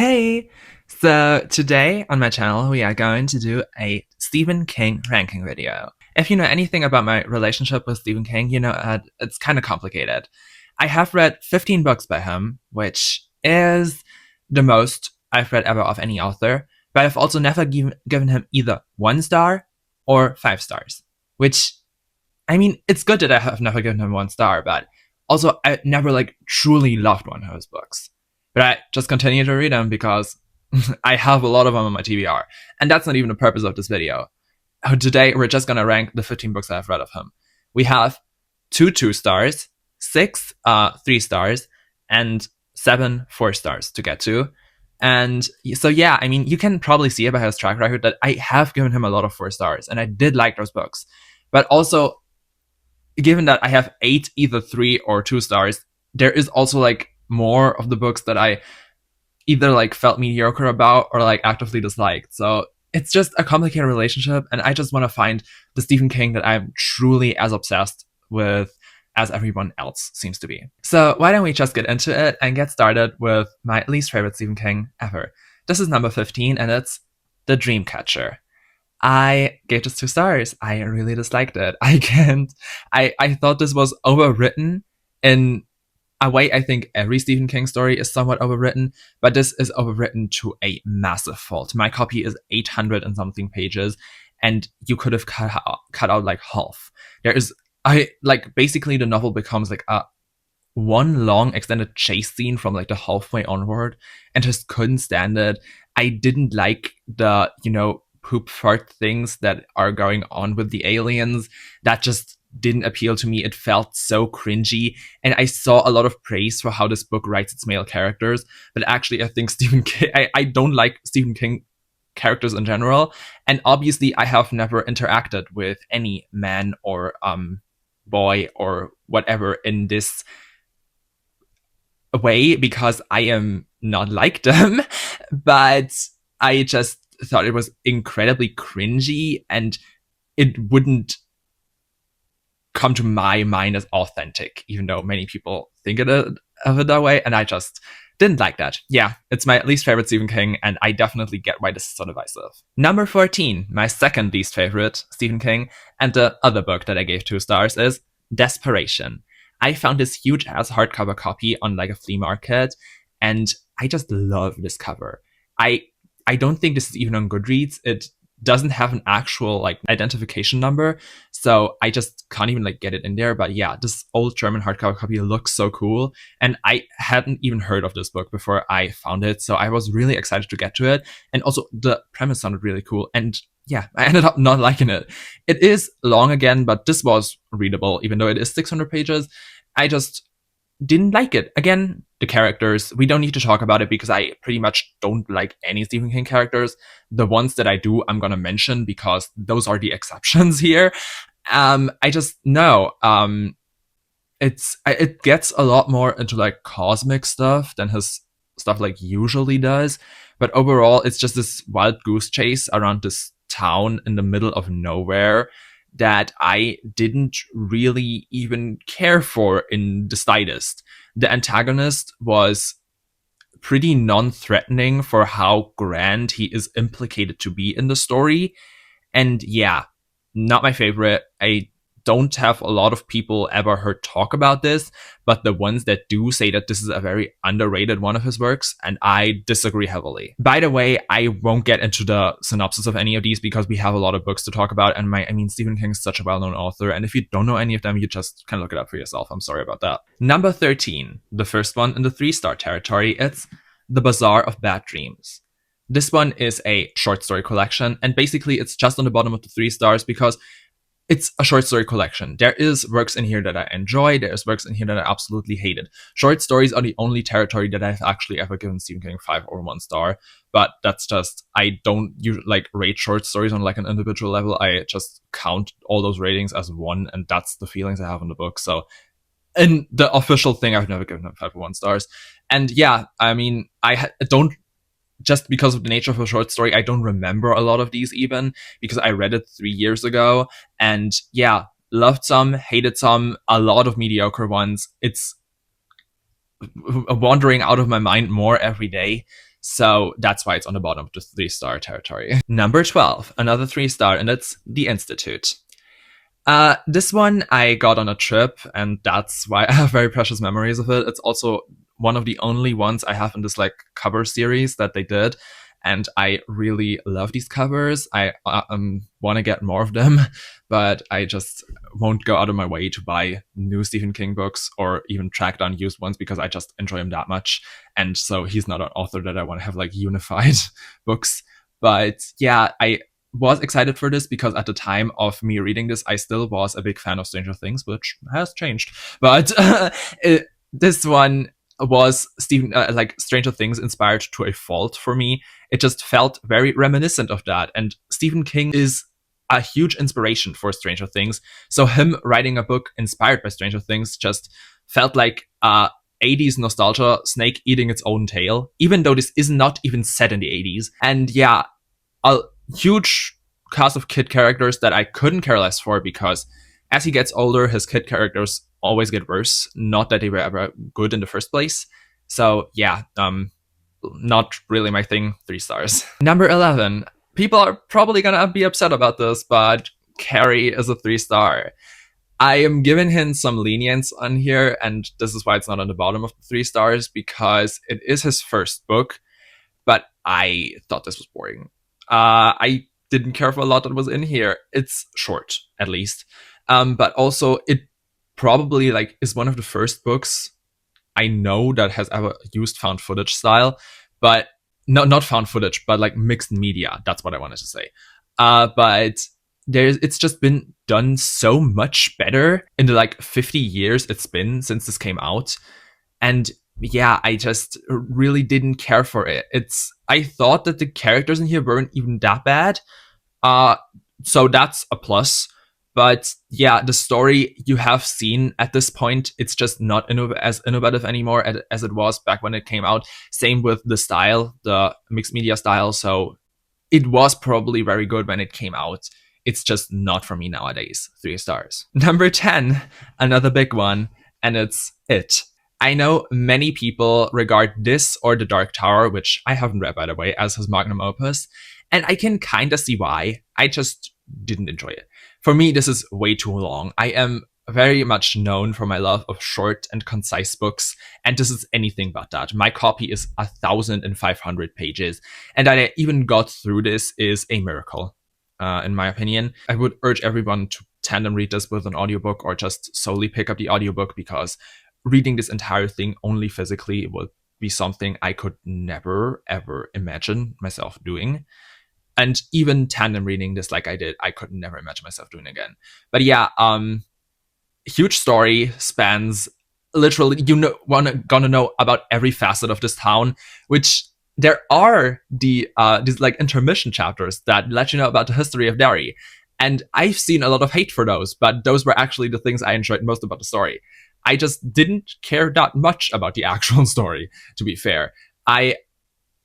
Hey! So today on my channel, we are going to do a Stephen King ranking video. If you know anything about my relationship with Stephen King, you know it's kind of complicated. I have read 15 books by him, which is the most I've read ever of any author, but I've also never given him either 1 star or 5 stars, which, I mean, it's good that I have never given him 1 star, but also I never truly loved one of his books. But I just continue to read them because I have a lot of them on my TBR. And that's not even the purpose of this video. Today, we're just gonna rank the 15 books I've read of him. We have 2 2 stars, 6 3 stars, and 7 4 stars to get to. And so, yeah, I mean, you can probably see it by his track record that I have given him a lot of 4 stars, and I did like those books. But also, given that I have 8 either 3 or 2 stars, there is also more of the books that I either felt mediocre about or actively disliked. So it's just a complicated relationship, and I just want to find the Stephen King that I'm truly as obsessed with as everyone else seems to be. So why don't we just get into it and get started with my least favorite Stephen King ever. This is number 15, and it's The Dreamcatcher. I gave this 2 stars. I really disliked it. I thought this was overwritten in a way. I think every Stephen King story is somewhat overwritten, but this is overwritten to a massive fault. My copy is 800 and something pages, and you could have cut out half. Basically the novel becomes a one long extended chase scene from the halfway onward, and just couldn't stand it. I didn't like the, poop fart things that are going on with the aliens. That just didn't appeal to me. It felt so cringy, and I saw a lot of praise for how this book writes its male characters, but actually I think Stephen King, I don't like Stephen King characters in general, and obviously I have never interacted with any man or boy or whatever in this way because I am not like them, but I just thought it was incredibly cringy, and it wouldn't come to my mind as authentic, even though many people think of it that way, and I just didn't like that. Yeah, it's my least favorite Stephen King, and I definitely get why this is so divisive. Number 14, my second least favorite Stephen King, and the other book that I gave 2 stars is Desperation. I found this huge ass hardcover copy on a flea market, and I just love this cover. I don't think this is even on Goodreads. It doesn't have an actual identification number, so I just can't even get it in there. But yeah, this old German hardcover copy looks so cool, and I hadn't even heard of this book before I found it, so I was really excited to get to it. And also the premise sounded really cool, and yeah, I ended up not liking it. It is long again, but this was readable, even though it is 600 pages. I just didn't like it. Again, the characters, we don't need to talk about it because I pretty much don't like any Stephen King characters. The ones that I do, I'm gonna mention because those are the exceptions here. I just know it gets a lot more into cosmic stuff than his stuff usually does, but overall it's just this wild goose chase around this town in the middle of nowhere that I didn't really even care for in the slightest. The antagonist was pretty non-threatening for how grand he is implicated to be in the story. And yeah, not my favorite. I don't have a lot of people ever heard talk about this, but the ones that do say that this is a very underrated one of his works, and I disagree heavily. By the way, I won't get into the synopsis of any of these because we have a lot of books to talk about, and Stephen King is such a well-known author, and if you don't know any of them, you just can look it up for yourself. I'm sorry about that. Number 13, the first one in the 3-star territory, it's The Bazaar of Bad Dreams. This one is a short story collection, and basically it's just on the bottom of the 3 stars because it's a short story collection. There is works in here that I enjoy. There's works in here that I absolutely hated. Short stories are the only territory that I've actually ever given Stephen King 5 or 1 star. But that's just, I don't rate short stories on an individual level. I just count all those ratings as 1, and that's the feelings I have on the book. So in the official thing, I've never given him 5 or 1 stars. And yeah, I don't, just because of the nature of a short story, I don't remember a lot of these even because I read it 3 years ago. And yeah, loved some, hated some, a lot of mediocre ones. It's wandering out of my mind more every day. So that's why it's on the bottom of the 3-star territory. Number 12, another 3-star, and it's The Institute. This one I got on a trip, and that's why I have very precious memories of it. It's also one of the only ones I have in this like cover series that they did, and I really love these covers. I want to get more of them, but I just won't go out of my way to buy new Stephen King books or even track down used ones because I just enjoy him that much. And so he's not an author that I want to have like unified books. But yeah, I was excited for this because at the time of me reading this, I still was a big fan of Stranger Things, which has changed. But this one was like Stranger Things inspired to a fault for me. It just felt very reminiscent of that. And Stephen King is a huge inspiration for Stranger Things. So him writing a book inspired by Stranger Things just felt like 80s nostalgia, snake eating its own tail, even though this is not even set in the 80s. And yeah, a huge cast of kid characters that I couldn't care less for because as he gets older, his kid characters always get worse. Not that they were ever good in the first place. So yeah, not really my thing. 3 stars. Number 11. People are probably gonna be upset about this, but Carrie is a 3-star. I am giving him some lenience on here, and this is why it's not on the bottom of the 3 stars, because it is his first book, but I thought this was boring. I didn't care for a lot that was in here. It's short, at least. But also, it probably like is one of the first books I know that has ever used found footage style, but not found footage, but like mixed media. That's what I wanted to say. But it's just been done so much better in the like 50 years it's been since this came out. And yeah, I just really didn't care for it. I thought that the characters in here weren't even that bad. So that's a plus. But yeah, the story you have seen at this point, it's just not as innovative anymore as it was back when it came out. Same with the style, the mixed media style. So it was probably very good when it came out. It's just not for me nowadays. 3 stars. Number 10, another big one, and it's It. I know many people regard this or The Dark Tower, which I haven't read by the way, as his magnum opus. And I can kind of see why. I just didn't enjoy it. For me, this is way too long. I am very much known for my love of short and concise books, and this is anything but that. My copy is 1,500 pages, and that I even got through this is a miracle, in my opinion. I would urge everyone to tandem read this with an audiobook or just solely pick up the audiobook, because reading this entire thing only physically would be something I could never, ever imagine myself doing. And even tandem reading this like I did, I could never imagine myself doing again. But yeah, huge story, spans literally, gonna know about every facet of this town, which there are these like intermission chapters that let you know about the history of Derry. And I've seen a lot of hate for those, but those were actually the things I enjoyed most about the story. I just didn't care that much about the actual story, to be fair. I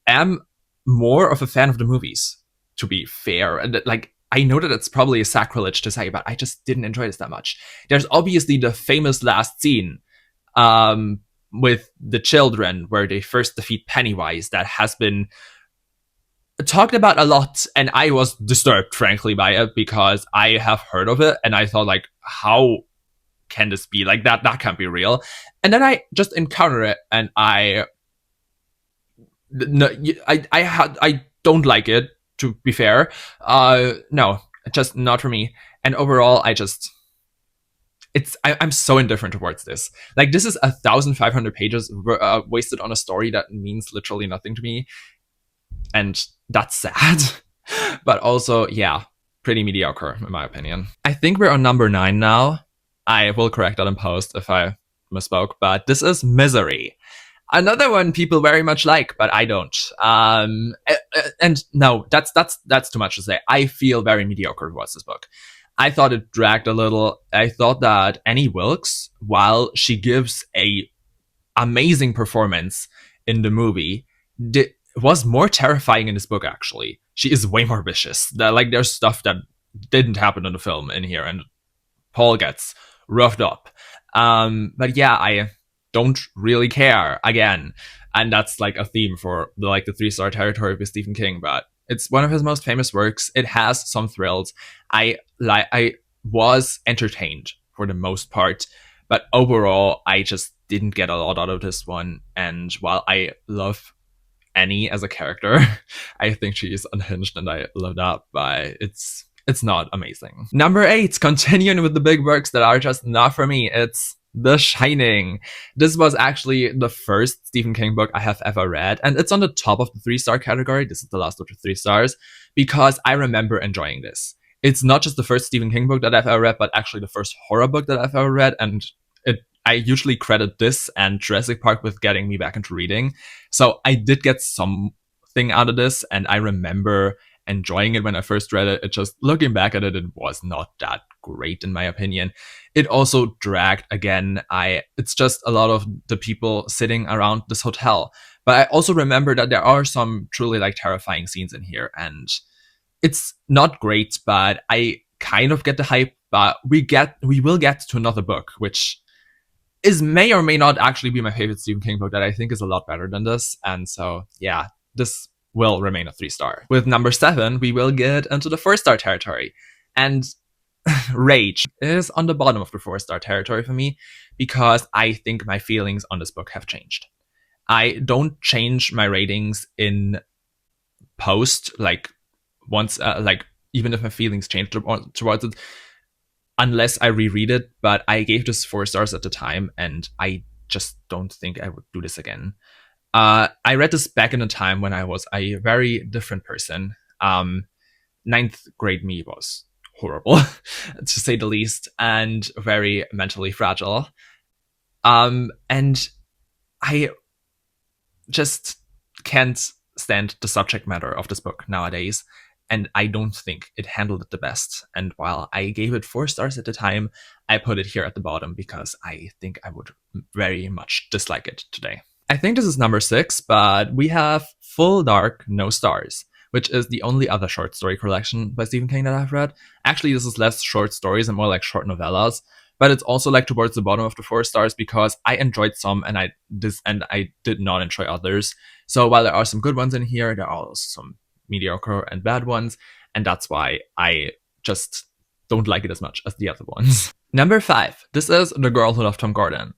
am more of a fan of the movies, to be fair. And like, I know that it's probably a sacrilege to say, but I just didn't enjoy this that much. There's obviously the famous last scene with the children where they first defeat Pennywise that has been talked about a lot, and I was disturbed, frankly, by it because I have heard of it and I thought, like, how can this be? Like, that can't be real. And then I just encountered it and I don't like it, to be fair. No, just not for me. And overall, I'm so indifferent towards this. Like, this is 1,500 pages wasted on a story that means literally nothing to me. And that's sad. But also, yeah, pretty mediocre, in my opinion. I think we're on number 9 now. I will correct that in post if I misspoke, but this is Misery. Another one people very much like, but I don't. And no, that's too much to say. I feel very mediocre towards this book. I thought it dragged a little. I thought that Annie Wilkes, while she gives a amazing performance in the movie, was more terrifying in this book, actually. She is way more vicious. Like, there's stuff that didn't happen in the film in here, and Paul gets roughed up. But yeah, I don't really care. Again, and that's like a theme for the 3-star territory with Stephen King. But it's one of his most famous works. It has some thrills. I was entertained for the most part, but overall, I just didn't get a lot out of this one. And while I love Annie as a character, I think she is unhinged, and I love that, but it's not amazing. Number 8, continuing with the big works that are just not for me, it's The Shining. This was actually the first Stephen King book I have ever read, and it's on the top of the 3-star category. This is the last of the 3 stars, because I remember enjoying this. It's not just the first Stephen King book that I've ever read, but actually the first horror book that I've ever read, and I usually credit this and Jurassic Park with getting me back into reading. So I did get something out of this, and I remember enjoying it when I first read it. It just, looking back at it, it was not that great in my opinion. It also dragged again. It's just a lot of the people sitting around this hotel. But I also remember that there are some truly like terrifying scenes in here, and it's not great, but I kind of get the hype. But we will get to another book, which may or may not actually be my favorite Stephen King book that I think is a lot better than this. And so, yeah, this will remain a 3-star. With number 7, we will get into the 4-star territory. And Rage is on the bottom of the 4-star territory for me, because I think my feelings on this book have changed. I don't change my ratings in post, like once, even if my feelings change towards it, unless I reread it, but I gave this 4 stars at the time, and I just don't think I would do this again. I read this back in a time when I was a very different person. 9th grade me was horrible, to say the least, and very mentally fragile. And I just can't stand the subject matter of this book nowadays. And I don't think it handled it the best. And while I gave it 4 stars at the time, I put it here at the bottom because I think I would very much dislike it today. I think this is number 6, but we have Full Dark, No Stars, which is the only other short story collection by Stephen King that I've read. Actually, this is less short stories and more like short novellas, but it's also like towards the bottom of the 4 stars because I enjoyed some and I did not enjoy others. So while there are some good ones in here, there are also some mediocre and bad ones, and that's why I just don't like it as much as the other ones. Number 5, this is The Girl Who Loved Tom Gordon.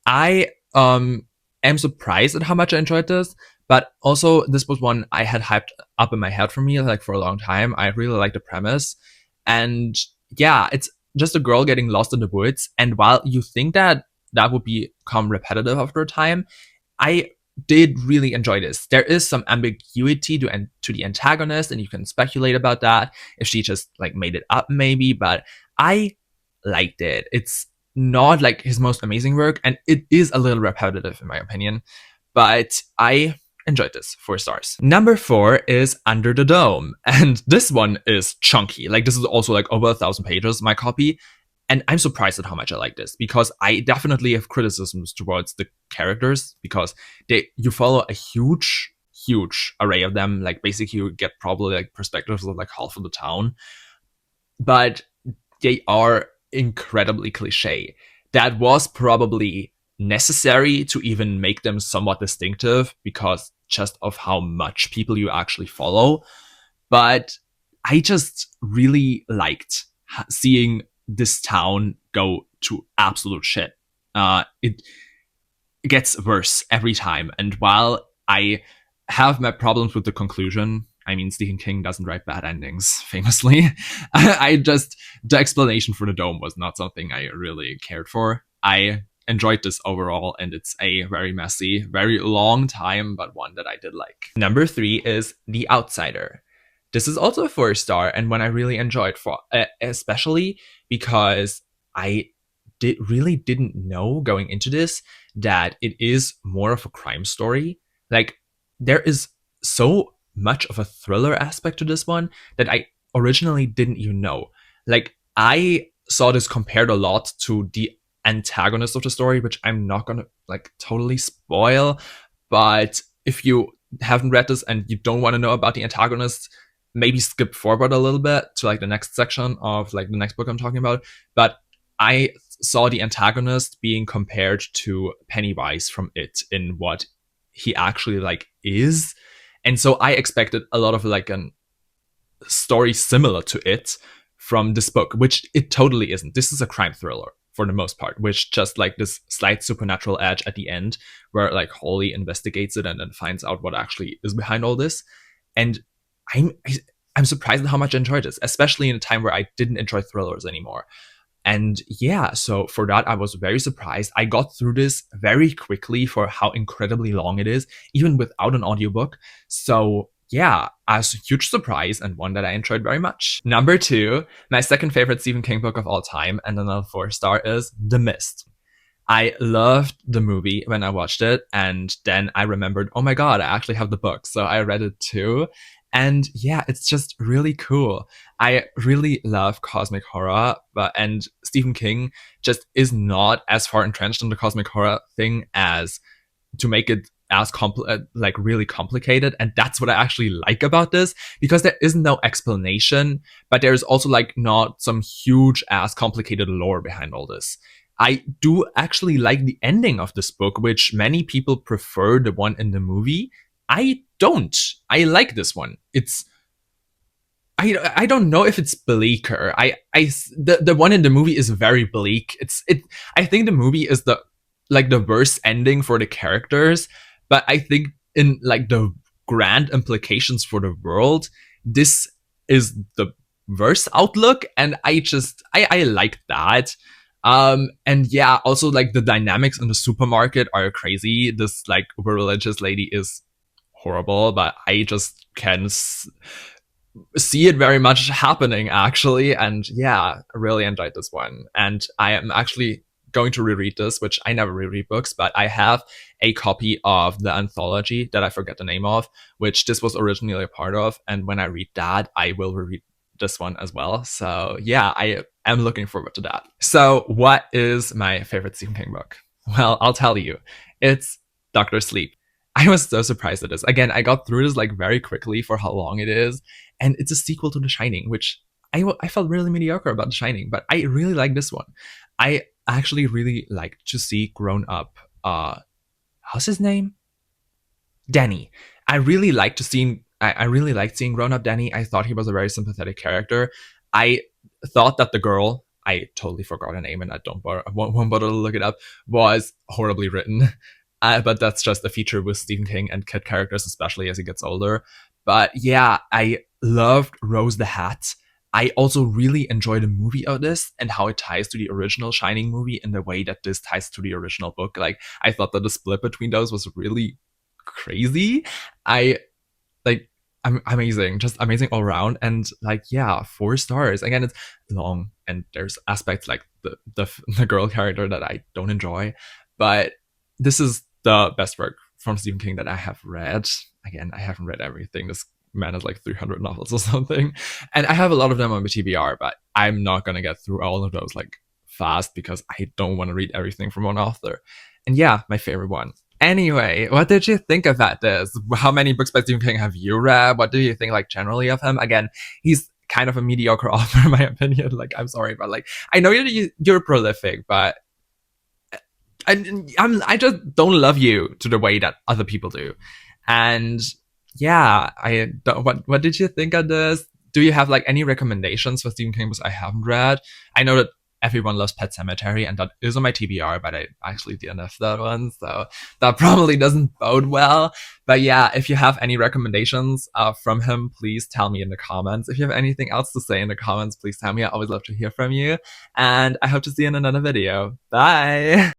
I am surprised at how much I enjoyed this, but also this was one I had hyped up in my head for me like for a long time. I really like the premise, and yeah, it's just a girl getting lost in the woods, and while you think that would become repetitive after a time, I did really enjoy this. There is some ambiguity to the antagonist, and you can speculate about that, if she just like made it up maybe, but I liked it. It's not like his most amazing work, and it is a little repetitive in my opinion, but I enjoyed this. 4 stars. Number 4 is Under the Dome, and this one is chunky. Like, this is also like over 1,000 pages, my copy, and I'm surprised at how much I like this, because I definitely have criticisms towards the characters, because you follow a huge array of them. Like, basically you get probably like perspectives of like half of the town, but they are incredibly cliche. That was probably necessary to even make them somewhat distinctive, because just of how much people you actually follow. But I just really liked seeing this town go to absolute shit. It gets worse every time, and while I have my problems with the conclusion, I mean, Stephen King doesn't write bad endings, famously. The explanation for the dome was not something I really cared for. I enjoyed this overall, and it's a very messy, very long time, but one that I did like. Number 3 is The Outsider. This is also a 4 star, and one I really enjoyed, especially because I really didn't know going into this that it is more of a crime story. Like, there is so much of a thriller aspect to this one that I originally didn't even know. Like, I saw this compared a lot to the antagonist of the story, which I'm not gonna like totally spoil, but if you haven't read this and you don't want to know about the antagonist, maybe skip forward a little bit to like the next section of like the next book I'm talking about. But I saw the antagonist being compared to Pennywise from It, in what he actually like is. And so I expected a lot of like a story similar to it from this book, which it totally isn't. This is a crime thriller for the most part, which just like this slight supernatural edge at the end where like Holly investigates it and then finds out what actually is behind all this. And I'm I'm surprised at how much I enjoyed this, especially in a time where I didn't enjoy thrillers anymore. And yeah, so for that, I was very surprised. I got through this very quickly for how incredibly long it is, even without an audiobook. So yeah, as a huge surprise and one that I enjoyed very much. Number 2, my second favorite Stephen King book of all time, and another 4-star, is The Mist. I loved the movie when I watched it, and then I remembered, oh my god, I actually have the book, so I read it too. And yeah, it's just really cool. I really love cosmic horror, and Stephen King just is not as far entrenched in the cosmic horror thing as to make it as like really complicated. And that's what I actually like about this, because there is no explanation, but there's also like not some huge ass complicated lore behind all this. I do actually like the ending of this book, which many people prefer the one in the movie. I don't. I like this one. I don't know if it's bleaker. The one in the movie is very bleak. I think the movie is the worst ending for the characters, but I think in like the grand implications for the world, this is the worst outlook, and I like that. And yeah, also like the dynamics in the supermarket are crazy. This like religious lady is horrible, but I just can see it very much happening actually. And yeah, I really enjoyed this one. And I am actually going to reread this, which I never reread books, but I have a copy of the anthology that I forget the name of, which this was originally a part of. And when I read that, I will reread this one as well. So yeah, I am looking forward to that. So what is my favorite Stephen King book? Well, I'll tell you. It's Dr. Sleep. I was so surprised at this. Again, I got through this like very quickly for how long it is. And it's a sequel to The Shining, which I felt really mediocre about The Shining, but I really like this one. I actually really like to see grown up, how's his name? Danny. I really liked seeing grown up Danny. I thought he was a very sympathetic character. I thought that the girl, I totally forgot her name and I won't bother to look it up, was horribly written. But that's just a feature with Stephen King and kid characters, especially as he gets older. But yeah, I loved Rose the Hat. I also really enjoyed the movie of this and how it ties to the original Shining movie in the way that this ties to the original book. Like, I thought that the split between those was really crazy. I like amazing, just amazing all around. And like, yeah, 4 stars. Again, it's long and there's aspects like the girl character that I don't enjoy, but this is the best work from Stephen King that I have read. Again, I haven't read everything. This man has like 300 novels or something, and I have a lot of them on my TBR, but I'm not gonna get through all of those like fast because I don't want to read everything from one author. And yeah, my favorite one. Anyway, what did you think about this? How many books by Stephen King have you read? What do you think like generally of him? Again, he's kind of a mediocre author in my opinion. Like, I'm sorry, but like, I know you're prolific, but I just don't love you to the way that other people do. And yeah, what did you think of this? Do you have like any recommendations for Stephen King books I haven't read? I know that everyone loves Pet Sematary, and that is on my TBR, but I actually DNF'd that one, so that probably doesn't bode well. But yeah, if you have any recommendations from him, please tell me in the comments. If you have anything else to say in the comments, please tell me. I always love to hear from you, and I hope to see you in another video. Bye!